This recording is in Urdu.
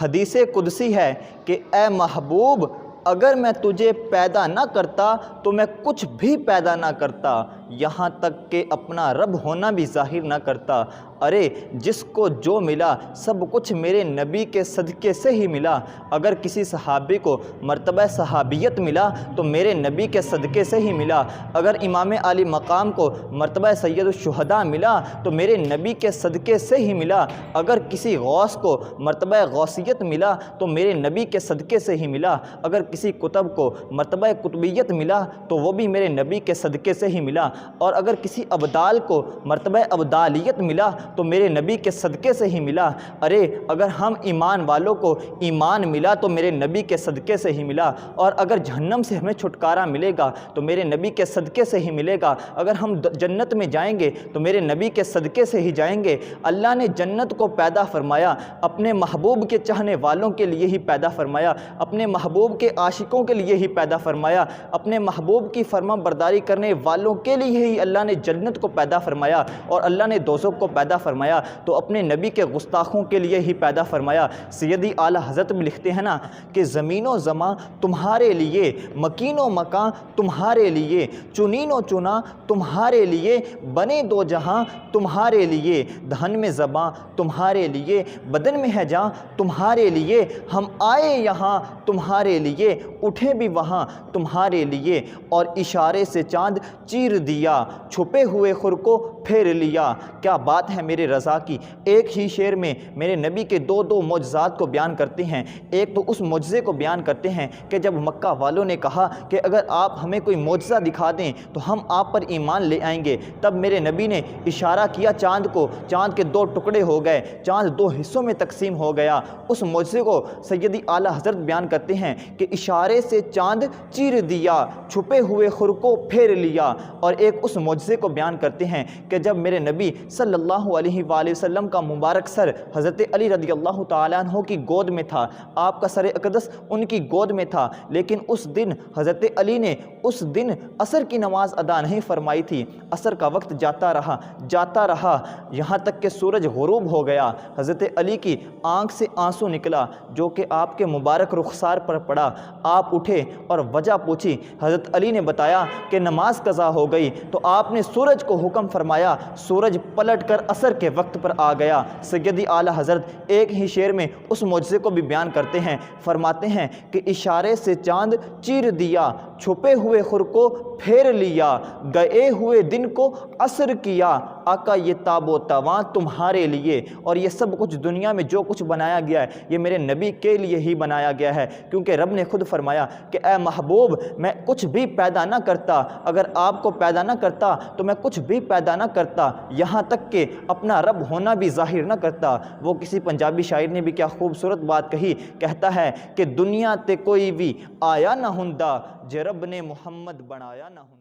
حدیث قدسی ہے کہ اے محبوب اگر میں تجھے پیدا نہ کرتا تو میں کچھ بھی پیدا نہ کرتا، یہاں تک کہ اپنا رب ہونا بھی ظاہر نہ کرتا۔ ارے جس کو جو ملا سب کچھ میرے نبی کے صدقے سے ہی ملا۔ اگر کسی صحابی کو مرتبہ صحابیت ملا تو میرے نبی کے صدقے سے ہی ملا۔ اگر امام علی مقام کو مرتبہ سید الشہداء ملا تو میرے نبی کے صدقے سے ہی ملا۔ اگر کسی غوث کو مرتبہ غوثیت ملا تو میرے نبی کے صدقے سے ہی ملا۔ اگر کسی قطب کو مرتبہ قطبیت ملا تو وہ بھی میرے نبی کے صدقے سے ہی ملا۔ اور اگر کسی ابدال کو مرتبہ ابدالیت ملا تو میرے نبی کے صدقے سے ہی ملا۔ ارے اگر ہم ایمان والوں کو ایمان ملا تو میرے نبی کے صدقے سے ہی ملا۔ اور اگر جہنم سے ہمیں چھٹکارا ملے گا تو میرے نبی کے صدقے سے ہی ملے گا۔ اگر ہم جنت میں جائیں گے تو میرے نبی کے صدقے سے ہی جائیں گے۔ اللہ نے جنت کو پیدا فرمایا اپنے محبوب کے چاہنے والوں کے لیے ہی پیدا فرمایا، اپنے محبوب کے عاشقوں کے لیے ہی پیدا فرمایا، اپنے محبوب کی فرما برداری کرنے والوں کے لیے ہی اللہ نے جنت کو پیدا فرمایا، اور اللہ نے دوزخ کو پیدا فرمایا تو اپنے نبی کے گستاخوں کے لیے ہی پیدا فرمایا۔ سیدی اعلیٰ حضرت بھی لکھتے ہیں نا کہ زمین و زماں تمہارے لیے، مکین و مکان تمہارے لیے، چنین و چنا تمہارے لیے، بنے دو جہاں تمہارے لیے، دہن میں زباں تمہارے لیے، بدن میں ہے جاں تمہارے لیے، ہم آئے یہاں تمہارے لیے، اٹھے بھی وہاں تمہارے لیے، اور اشارے سے چاند چیر دیا، چھپے ہوئے خور کو پھیر لیا۔ کیا بات ہے میرے رضا کی، ایک ہی شعر میں میرے نبی کے دو معجزات کو بیان کرتے ہیں۔ ایک تو اس معجزے کو بیان کرتے ہیں کہ جب مکہ والوں نے کہا کہ اگر آپ ہمیں کوئی معجزہ دکھا دیں تو ہم آپ پر ایمان لے آئیں گے، تب میرے نبی نے اشارہ کیا چاند کو، چاند کے دو ٹکڑے ہو گئے، چاند دو حصوں میں تقسیم ہو گیا۔ اس معجزے کو سیدی اعلیٰ حضرت بیان کرتے ہیں کہ اشارے سے چاند چیر دیا، چھپے ہوئے خور کو پھیر لیا۔ اور ایک اس معجزے کو بیان کرتے ہیں کہ جب میرے نبی صلی اللہ علیہ وآلہ وسلم کا مبارک سر حضرت علی رضی اللہ تعالیٰ عنہ کی گود میں تھا، آپ کا سر اقدس ان کی گود میں تھا، لیکن اس دن حضرت علی نے اس دن عصر کی نماز ادا نہیں فرمائی تھی۔ عصر کا وقت جاتا رہا یہاں تک کہ سورج غروب ہو گیا۔ حضرت علی کی آنکھ سے آنسو نکلا جو کہ آپ کے مبارک رخسار پر پڑا۔ آپ اٹھے اور وجہ پوچھی، حضرت علی نے بتایا کہ نماز قضا ہو گئی، تو آپ نے سورج کو حکم فرمایا، سورج پلٹ کر عصر کے وقت پر آ گیا۔ سیدی اعلیٰ حضرت ایک ہی شعر میں اس معجزے کو بھی بیان کرتے ہیں، فرماتے ہیں کہ اشارے سے چاند چیر دیا، چھپے ہوئے خور کو پھیر لیا، گئے ہوئے دن کو عصر کیا، آقا یہ تاب و تواں تمہارے لیے۔ اور یہ سب کچھ دنیا میں جو کچھ بنایا گیا ہے یہ میرے نبی کے لیے ہی بنایا گیا ہے، کیونکہ رب نے خود فرمایا کہ اے محبوب میں کچھ بھی پیدا نہ کرتا، اگر آپ کو پیدا نہ کرتا تو میں کچھ بھی پیدا نہ کرتا، یہاں تک کہ اپنا رب ہونا بھی ظاہر نہ کرتا۔ وہ کسی پنجابی شاعر نے بھی کیا خوبصورت بات کہی، کہتا ہے کہ دنیا تے کوئی بھی آیا نہ ہوندا جے رب نے محمد بنایا نہ ہوندا۔